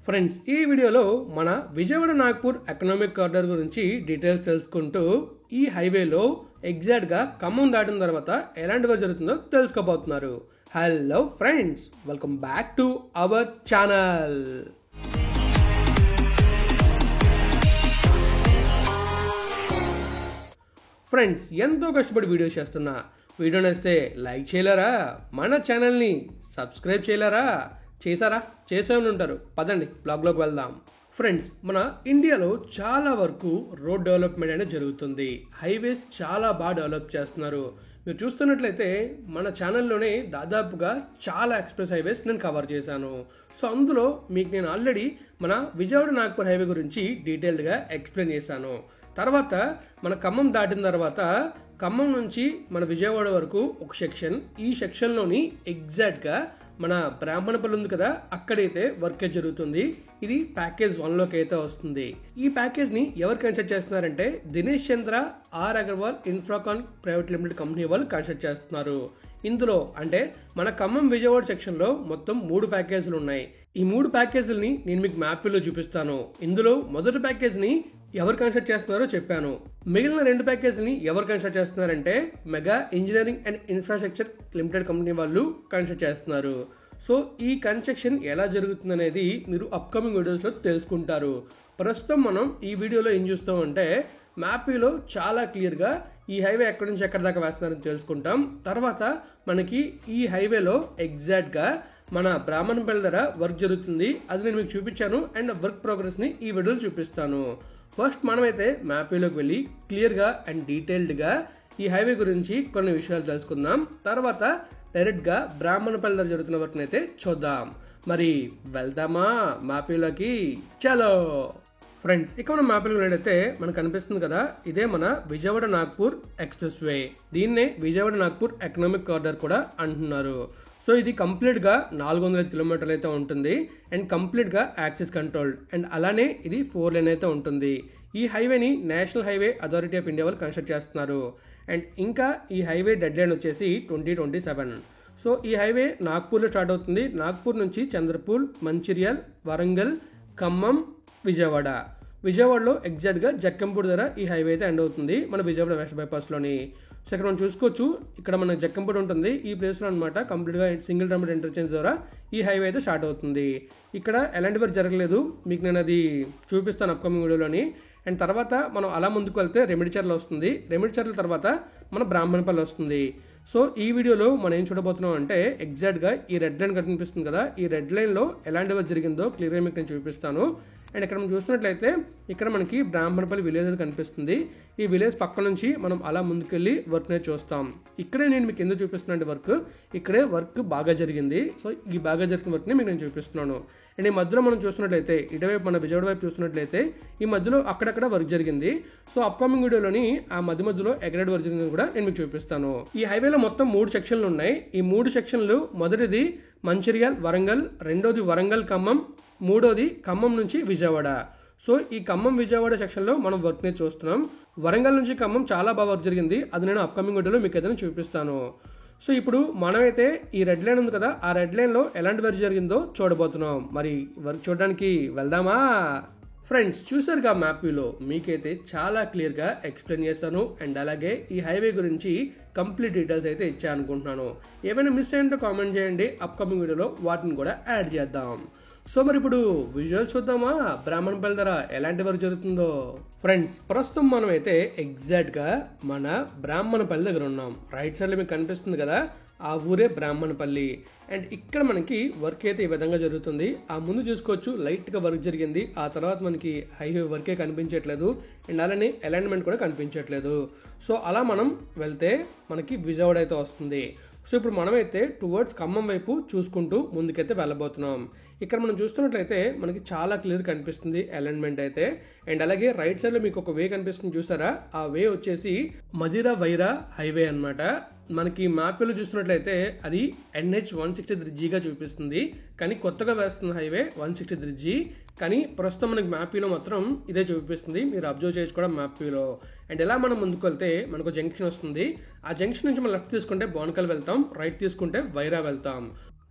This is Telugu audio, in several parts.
ఫ్రెండ్స్, ఈ వీడియోలో మన విజయవాడ నాగ్పూర్ ఎకనామిక్ కారిడార్ గురించి డీటెయిల్స్ తెలుసుకుంటూ ఈ హైవేలో ఎగ్జాక్ట్గా ఖమ్మం దాటిన తర్వాత ఎలాంటి వర్క్ జరుగుతుందో తెలుసుకోబోతున్నారు. Hello friends, welcome back to our channel. Friends, ఎంతో కష్టపడి వీడియోస్ చేస్తున్నా. వీడియో నచ్చితే లైక్ చేయలేరా? మన ఛానల్ని సబ్స్క్రైబ్ చేయలేరా? చేశారా? చేసేమని ఉంటారు. పదండి బ్లాగ్లోకి వెళ్దాం. ఫ్రెండ్స్, మన ఇండియాలో చాలా వరకు రోడ్ డెవలప్మెంట్ అనేది జరుగుతుంది. హైవేస్ చాలా బాగా డెవలప్ చేస్తున్నారు. మీరు చూస్తున్నట్లయితే మన ఛానల్లోనే దాదాపుగా చాలా ఎక్స్ప్రెస్ హైవేస్ నేను కవర్ చేశాను. సో అందులో మీకు నేను ఆల్రెడీ మన విజయవాడ నాగ్పూర్ హైవే గురించి డీటెయిల్డ్గా ఎక్స్ప్లెయిన్ చేశాను. తర్వాత మన ఖమ్మం దాటిన తర్వాత ఖమ్మం నుంచి మన విజయవాడ వరకు ఒక సెక్షన్, ఈ సెక్షన్లోని ఎగ్జాక్ట్గా మన బ్రాహ్మణపల్లి ఉంది కదా, అక్కడైతే వర్క్ జరుగుతుంది. ఇది ప్యాకేజ్ 1లోకి అయితే వస్తుంది. ఈ ప్యాకేజ్ని ఎవరు కన్స్ట్రక్ట్ చేస్తున్నారంటే Dinesh Chandra R Agarwal Infracon private limited company వాళ్ళు కన్స్ట్రక్ట్ చేస్తున్నారు. ఇందులో అంటే మన ఖమ్మం విజయవాడ సెక్షన్లో మొత్తం 3 ప్యాకేజీలు ఉన్నాయి. ఈ 3 ప్యాకేజీలని నేను మీకు మ్యాప్లో చూపిస్తాను. ఇందులో మొదటి ప్యాకేజ్ని ఎవరు కన్స్ట్రక్ట్ చేస్తున్నారో చెప్పాను. మిగిలిన 2 ప్యాకేజీని ఎవరు కన్స్ట్రక్ట్ చేస్తున్నారంటే mega engineering and infrastructure limited company వాళ్ళు కన్స్ట్రక్ట్ చేస్తున్నారు. సో ఈ కన్స్ట్రక్షన్ ఎలా జరుగుతుంది అనేది మీరు అప్కమింగ్ వీడియోస్లో తెలుసుకుంటారు. ప్రస్తుతం మనం ఈ వీడియోలో ఏం చూస్తామంటే మ్యాప్లో చాలా క్లియర్గా ఈ హైవే ఎక్కడి నుంచి ఎక్కడి దాకా వేస్తున్నారని తెలుసుకుంటాం. తర్వాత మనకి ఈ హైవేలో ఎగ్జాక్ట్గా మన బ్రాహ్మణపల్లి దగ్గర వర్క్ జరుగుతుంది. అది నేను మీకు చూపించాను అండ్ వర్క్ ప్రోగ్రెస్ని ఈ వీడియోలో చూపిస్తాను. ఫస్ట్ మనమైతే మ్యాప్లోకి వెళ్ళి క్లియర్గా అండ్ డీటెయిల్డ్గా ఈ హైవే గురించి కొన్ని విషయాలు తెలుసుకుందాం. తర్వాత డైరెక్ట్గా బ్రాహ్మణపల్లి దగ్గర జరుగుతున్న వర్క్ని అయితే చూద్దాం. మరి వెళ్దామా మ్యాప్లోకి? చలో ఫ్రెండ్స్, ఇక మన మ్యాప్లో వెళ్ళైతే మనకు కనిపిస్తుంది కదా, ఇదే మన విజయవాడ నాగ్పూర్ ఎక్స్ప్రెస్ వే. దీన్నే విజయవాడ నాగ్పూర్ ఎకనామిక్ కారిడార్ కూడా అంటున్నారు. సో ఇది కంప్లీట్గా 405 కిలోమీటర్లు అయితే ఉంటుంది అండ్ కంప్లీట్గా యాక్సెస్ కంట్రోల్డ్ అండ్ అలానే ఇది 4 లేన్ అయితే ఉంటుంది. ఈ హైవేని national highway authority of India వాళ్ళు కన్స్ట్రక్ట్ చేస్తున్నారు. అండ్ ఇంకా ఈ హైవే డెడ్ లైన్ వచ్చేసి 2027. సో ఈ హైవే నాగ్పూర్లో స్టార్ట్ అవుతుంది. నాగ్పూర్ నుంచి చంద్రపూర్, మంచిర్యాల్, వరంగల్, ఖమ్మం, విజయవాడలో ఎగ్జాక్ట్గా జక్కంపూడి దగ్గర ఈ హైవే అయితే ఎండ్ అవుతుంది మన విజయవాడ వెస్ట్ బైపాస్లోని. సో ఇక్కడ మనం చూసుకోవచ్చు, ఇక్కడ మన జక్కంపూడి ఉంటుంది. ఈ ప్లేస్లో అనమాట కంప్లీట్గా సింగిల్ రౌండ్ ఇంటర్చేంజ్ ద్వారా ఈ హైవే అయితే స్టార్ట్ అవుతుంది. ఇక్కడ ఎలాంటి వర్క్ జరగలేదు, మీకు నేను అది చూపిస్తాను అప్కమింగ్ వీడియోలోని. అండ్ తర్వాత మనం అలా ముందుకు వెళ్తే రెమిడిచర్ల వస్తుంది. రెమిడిచర్ల తర్వాత మన బ్రాహ్మణపల్లి వస్తుంది. సో ఈ వీడియోలో మనం ఏం చూడబోతున్నాం అంటే ఎగ్జాక్ట్గా ఈ రెడ్ లైన్ కనిపిస్తుంది కదా, ఈ రెడ్ లైన్లో ఎలాంటి వర్క్ జరిగిందో క్లియర్గా మీకు నేను చూపిస్తాను. అండ్ ఇక్కడ మనం చూసినట్లయితే ఇక్కడ మనకి బ్రాహ్మణపల్లి విలేజ్ అది కనిపిస్తుంది. ఈ విలేజ్ పక్క నుంచి మనం అలా ముందుకెళ్ళి వర్క్ అనేది చూస్తాం. ఇక్కడే నేను మీకు ఎందుకు చూపిస్తున్నాను వర్క్, ఇక్కడే వర్క్ బాగా జరిగింది. సో ఈ బాగా జరిగిన వర్క్ని మీకు నేను చూపిస్తున్నాను. అండ్ ఈ మధ్యలో మనం చూస్తున్నట్లయితే ఇటువైపు మన విజయవాడ వైపు చూస్తున్నట్లయితే ఈ మధ్యలో అక్కడక్కడ వర్క్ జరిగింది. సో అప్కమింగ్ వీడియోలోని ఆ మధ్యలో ఎక్కడెక్కడ వర్క్ జరిగింది కూడా నేను మీకు చూపిస్తాను. ఈ హైవేలో మొత్తం 3 సెక్షన్లు ఉన్నాయి. ఈ 3 సెక్షన్లు మొదటిది మంచిర్యాల్ వరంగల్, రెండోది వరంగల్ ఖమ్మం, మూడోది ఖమ్మం నుంచి విజయవాడ. సో ఈ ఖమ్మం విజయవాడ సెక్షన్లో మనం వర్క్ ని చూస్తున్నాం. వరంగల్ నుంచి ఖమ్మం చాలా బాగా వర్క్ జరిగింది. అది నేను అప్కమింగ్ వీడియోలో మీకు ఏదైనా చూపిస్తాను. సో ఇప్పుడు మనమైతే ఈ రెడ్ లైన్ ఉంది కదా, ఆ రెడ్ లైన్లో ఎలాంటి వర్క్ జరిగిందో చూడబోతున్నాం. మరి వర్క్ చూడడానికి వెళ్దామా? ఫ్రెండ్స్, చూసారుగా మ్యాప్లో మీకైతే చాలా క్లియర్గా ఎక్స్ప్లెయిన్ చేశాను. అండ్ అలాగే ఈ హైవే గురించి కంప్లీట్ డీటెయిల్స్ అయితే ఇచ్చా అనుకుంటున్నాను. ఏమైనా మిస్ అయ్యిందో కామెంట్ చేయండి, అప్కమింగ్ వీడియోలో వాటిని కూడా యాడ్ చేద్దాం. సో మరి ఇప్పుడు విజువల్స్ చూద్దామా బ్రాహ్మణపల్లి దగ్గర ఎలాంటి వర్క్ జరుగుతుందో. ఫ్రెండ్స్, ప్రస్తుతం మనం అయితే ఎగ్జాక్ట్గా మన బ్రాహ్మణపల్లి దగ్గర ఉన్నాం. రైట్ సైడ్లో మీకు కనిపిస్తుంది కదా, ఆ ఊరే బ్రాహ్మణపల్లి. అండ్ ఇక్కడ మనకి వర్క్ అయితే ఈ విధంగా జరుగుతుంది. ఆ ముందు చూసుకోవచ్చు లైట్గా వర్క్ జరిగింది. ఆ తర్వాత మనకి హైవే వర్కే కనిపించట్లేదు అండ్ అలానే అలైన్మెంట్ కూడా కనిపించట్లేదు. సో అలా మనం వెళ్తే మనకి విజయవాడ అయితే వస్తుంది. సో ఇప్పుడు మనమైతే టువర్డ్స్ ఖమ్మం వైపు చూసుకుంటూ ముందుకైతే వెళ్ళబోతున్నాం. ఇక్కడ మనం చూస్తున్నట్లయితే మనకి చాలా క్లియర్ కనిపిస్తుంది అలైన్మెంట్ అయితే. అండ్ అలాగే రైట్ సైడ్లో మీకు ఒక వే కనిపిస్తుంది చూసారా, ఆ వే వచ్చేసి మదిరా వైరా హైవే అనమాట. మనకి మ్యాప్లో చూస్తున్నట్లయితే అది NH 163G చూపిస్తుంది, కానీ కొత్తగా వేస్తున్న హైవే 163G. కానీ ప్రస్తుతం మనకి మ్యాప్లో మాత్రం ఇదే చూపిస్తుంది. మీరు అబ్జర్వ్ చేయొచ్చు కూడా మ్యాప్లో. అండ్ ఎలా మనం ముందుకు వెళ్తే మనకు జంక్షన్ వస్తుంది. ఆ జంక్షన్ నుంచి మనం లెఫ్ట్ తీసుకుంటే బోనకల్ వెళ్తాం, రైట్ తీసుకుంటే వైరా వెళ్తాం.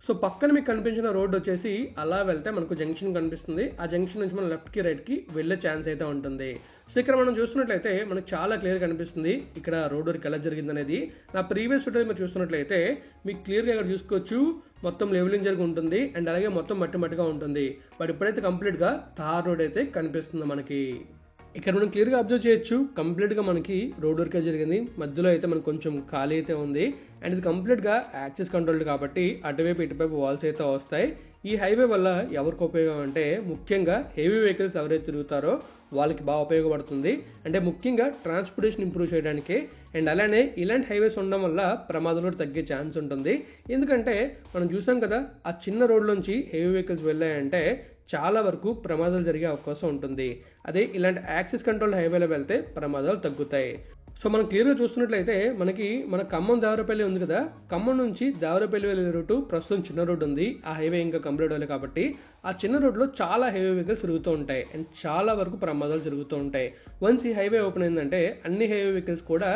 సో పక్కన మీకు కనిపించిన రోడ్ వచ్చేసి అలా వెళ్తే మనకు జంక్షన్ కనిపిస్తుంది. ఆ జంక్షన్ నుంచి మనం లెఫ్ట్కి రైట్కి వెళ్ళే ఛాన్స్ అయితే ఉంటుంది. సో ఇక్కడ మనం చూస్తున్నట్లయితే మనకు చాలా క్లియర్ కనిపిస్తుంది ఇక్కడ రోడ్ వర్క్ ఎలా జరిగింది అనేది. నా ప్రీవియస్ వీడియో మీరు చూస్తున్నట్లయితే మీకు క్లియర్గా ఇక్కడ చూసుకోవచ్చు, మొత్తం లెవెలింగ్ జరిగి ఉంటుంది అండ్ అలాగే మొత్తం మట్టిగా ఉంటుంది. బట్ ఇప్పుడైతే కంప్లీట్గా తార్ రోడ్ అయితే కనిపిస్తుంది మనకి. ఇక్కడ మనం క్లియర్గా అబ్జర్వ్ చేయొచ్చు, కంప్లీట్గా మనకి రోడ్ వర్క్ జరిగింది. మధ్యలో అయితే మనకు కొంచెం ఖాళీ అయితే ఉంది అండ్ ఇది కంప్లీట్గా యాక్సెస్ కంట్రోల్డ్ కాబట్టి అటువైపు ఇటువైపు వాల్స్ అయితే వస్తాయి. ఈ హైవే వల్ల ఎవరికి ఉపయోగం అంటే ముఖ్యంగా హెవీ వెహికల్స్ ఎవరైతే తిరుగుతారో వాళ్ళకి బాగా ఉపయోగపడుతుంది. అంటే ముఖ్యంగా ట్రాన్స్పోర్టేషన్ ఇంప్రూవ్ చేయడానికి అండ్ అలానే ఇలాంటి హైవేస్ ఉండడం వల్ల ప్రమాదాలు తగ్గే ఛాన్స్ ఉంటుంది. ఎందుకంటే మనం చూసాం కదా, ఆ చిన్న రోడ్లోంచి హెవీ వెహికల్స్ వెళ్ళాయంటే చాలా వరకు ప్రమాదాలు జరిగే అవకాశం ఉంటుంది. అదే ఇలాంటి యాక్సెస్ కంట్రోల్ హైవేలో వెళ్తే ప్రమాదాలు తగ్గుతాయి. సో మనం క్లియర్గా చూస్తున్నట్లయితే మన ఖమ్మం దేవరపల్లి ఉంది కదా, ఖమ్మం నుంచి దేవరపల్లి వెళ్ళే రూటు ప్రస్తుతం చిన్న రోడ్డు ఉంది. ఆ హైవే ఇంకా కంప్లీట్ అవ్వాలి కాబట్టి ఆ చిన్న రోడ్లో చాలా హెవీ వెహికల్స్ తిరుగుతూ ఉంటాయి అండ్ చాలా వరకు ప్రమాదాలు జరుగుతూ ఉంటాయి. వన్స్ ఈ హైవే ఓపెన్ అయిందంటే అన్ని హెవీ వెహికల్స్ కూడా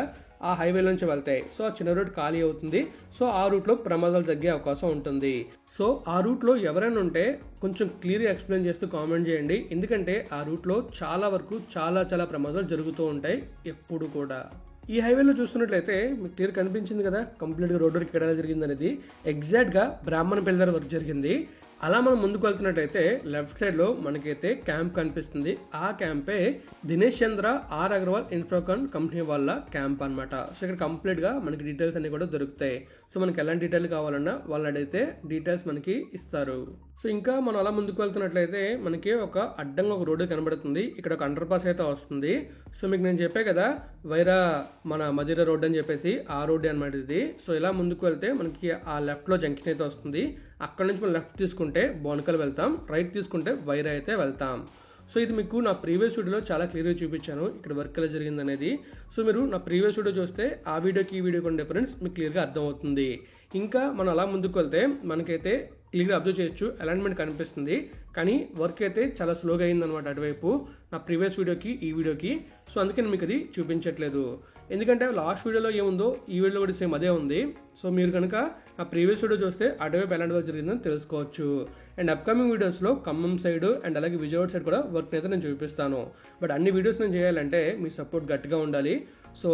ఆ హైవే నుంచి వెళ్తాయి. సో ఆ చిన్న రోడ్ ఖాళీ అవుతుంది. సో ఆ రూట్లో ప్రమాదాలు తగ్గే అవకాశం ఉంటుంది. సో ఆ రూట్లో ఎవరైనా ఉంటే కొంచెం క్లియర్గా ఎక్స్ప్లెయిన్ చేస్తూ కామెంట్ చేయండి. ఎందుకంటే ఆ రూట్లో చాలా వరకు చాలా ప్రమాదాలు జరుగుతూ ఉంటాయి ఎప్పుడు కూడా. ఈ హైవేలో చూస్తున్నట్లయితే మీకు క్లియర్ కనిపించింది కదా, కంప్లీట్గా రోడ్ వర్క్ ఎక్కడ జరిగింది అనేది. ఎగ్జాక్ట్గా బ్రాహ్మణపల్లి దగ్గర వర్క్ జరిగింది. అలా మనం ముందుకు వెళ్తున్నట్టయితే లెఫ్ట్ సైడ్లో మనకైతే క్యాంప్ కనిపిస్తుంది. ఆ క్యాంపే Dinesh Chandra R Agarwal Infracon company వాళ్ళ క్యాంప్ అనమాట. సో ఇక్కడ కంప్లీట్గా మనకి డీటెయిల్స్ అన్ని కూడా దొరుకుతాయి. సో మనకి ఎలాంటి డీటెయిల్ కావాలన్నా వాళ్ళు అడిగితే డీటెయిల్స్ మనకి ఇస్తారు. సో ఇంకా మనం అలా ముందుకు వెళ్తున్నట్లయితే మనకి ఒక అడ్డంగా ఒక రోడ్డు కనబడుతుంది. ఇక్కడ ఒక అండర్ పాస్ అయితే వస్తుంది. సో మీకు నేను చెప్పే కదా వైరా మన మదిరా రోడ్ అని చెప్పేసి, ఆ రోడ్డు అనమాట ఇది. సో ఇలా ముందుకు వెళ్తే మనకి ఆ లెఫ్ట్లో జంక్షన్ అయితే వస్తుంది. అక్కడ నుంచి మనం లెఫ్ట్ తీసుకుంటే బోనకల్ వెళ్తాం, రైట్ తీసుకుంటే వైరా అయితే వెళ్తాం. సో ఇది మీకు నా ప్రీవియస్ వీడియోలో చాలా క్లియర్గా చూపించాను ఇక్కడ వర్క్ ఎలా జరిగింది అనేది. సో మీరు నా ప్రీవియస్ వీడియో చూస్తే ఆ వీడియోకి ఈ వీడియోకి ఉన్న డిఫరెన్స్ మీకు క్లియర్గా అర్థమవుతుంది. ఇంకా మనం అలా ముందుకు వెళ్తే మనకైతే క్లియర్గా అబ్జర్వ్ చేయొచ్చు, అలైన్మెంట్ కనిపిస్తుంది. కానీ వర్క్ అయితే చాలా స్లోగా అయిందనమాట అటువైపు నా ప్రీవియస్ వీడియోకి ఈ వీడియోకి. సో అందుకే నేను మీకు అది చూపించట్లేదు. ఎందుకంటే లాస్ట్ వీడియోలో ఏముందో ఈ వీడియోలో కూడా సేమ్ అదే ఉంది. సో మీరు కనుక నా ప్రీవియస్ వీడియో చూస్తే అటువైపు ఎలాంటి వర్క్ జరిగిందని తెలుసుకోవచ్చు. అండ్ అప్కమింగ్ వీడియోస్లో ఖమ్మం సైడ్ అండ్ అలాగే విజయవాడ సైడ్ కూడా వర్క్ అయితే నేను చూపిస్తాను. బట్ అన్ని వీడియోస్ నేను చేయాలంటే మీ సపోర్ట్ గట్టిగా ఉండాలి. సో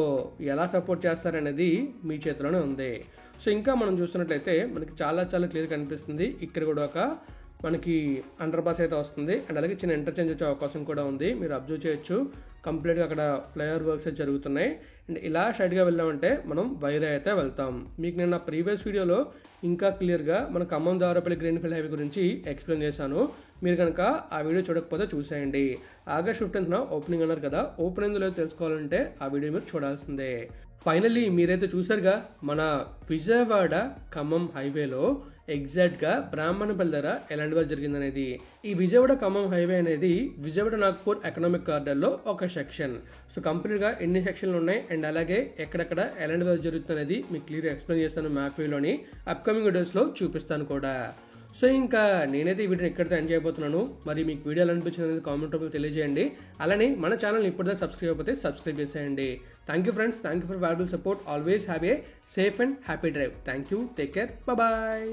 ఎలా సపోర్ట్ చేస్తారనేది మీ చేతిలోనే ఉంది. సో ఇంకా మనం చూస్తున్నట్లయితే మనకి చాలా క్లియర్ కనిపిస్తుంది. ఇక్కడ కూడా ఒక మనకి అండర్ పాస్ అయితే వస్తుంది అండ్ అలాగే చిన్న ఇంటర్చేంజ్ వచ్చే అవకాశం కూడా ఉంది. మీరు అబ్జర్వ్ చేయొచ్చు, కంప్లీట్గా అక్కడ ఫ్లైఓవర్ వర్క్స్ అయితే జరుగుతున్నాయి. అండ్ ఇలా స్ట్రైట్గా వెళ్ళామంటే మనం వైరా అయితే వెళ్తాం. మీకు నేను నా ప్రీవియస్ వీడియోలో ఇంకా క్లియర్గా మన ఖమ్మం దేవరపల్లి గ్రీన్ఫీల్డ్ హైవే గురించి ఎక్స్ప్లెయిన్ చేశాను. మీరు కనుక ఆ వీడియో చూడకపోతే చూసేయండి. ఆగస్ట్ 15న ఓపెనింగ్ అన్నారు కదా, ఓపెనింగ్ లేదో తెలుసుకోవాలంటే ఆ వీడియో మీరు చూడాల్సిందే. ఫైనల్లీ మీరైతే చూసారుగా మన విజయవాడ ఖమ్మం హైవేలో ఎగ్జాక్ట్గా బ్రాహ్మణపల్లి దగ్గర ఎలాంటి వర్క్ జరిగిందనేది. ఈ విజయవాడ ఖమ్మం హైవే అనేది విజయవాడ నాగ్పూర్ ఎకనామిక్ కారిడార్లో ఒక సెక్షన్. సో కంప్లీట్గా ఎన్ని సెక్షన్లు ఉన్నాయి అండ్ అలాగే ఎక్కడెక్కడ ఎలాంటి వర్క్ జరుగుతుంది అనేది మీకు క్లియర్గా ఎక్స్ప్లెయిన్ చేస్తాను. మ్యాప్ వీలోని అప్కమింగ్ వీడియోస్లో చూపిస్తాను కూడా. సో ఇంకా నేనైతే ఈ వీడియోని ఎక్కడితో ఎండ్ చేయబోతున్నాను. మరి మీకు వీడియో ఎలా అనిపించింది అనేది కామెంట్ రూపంలో తెలియజేయండి. అలానే మన ఛానల్ ఇప్పటిదాకా సబ్స్క్రైబ్ అయిపోతే సబ్స్క్రైబ్ చేసేయండి. Thank you friends, thank you for valuable support. Always have a safe and happy drive. Thank you, take care, bye.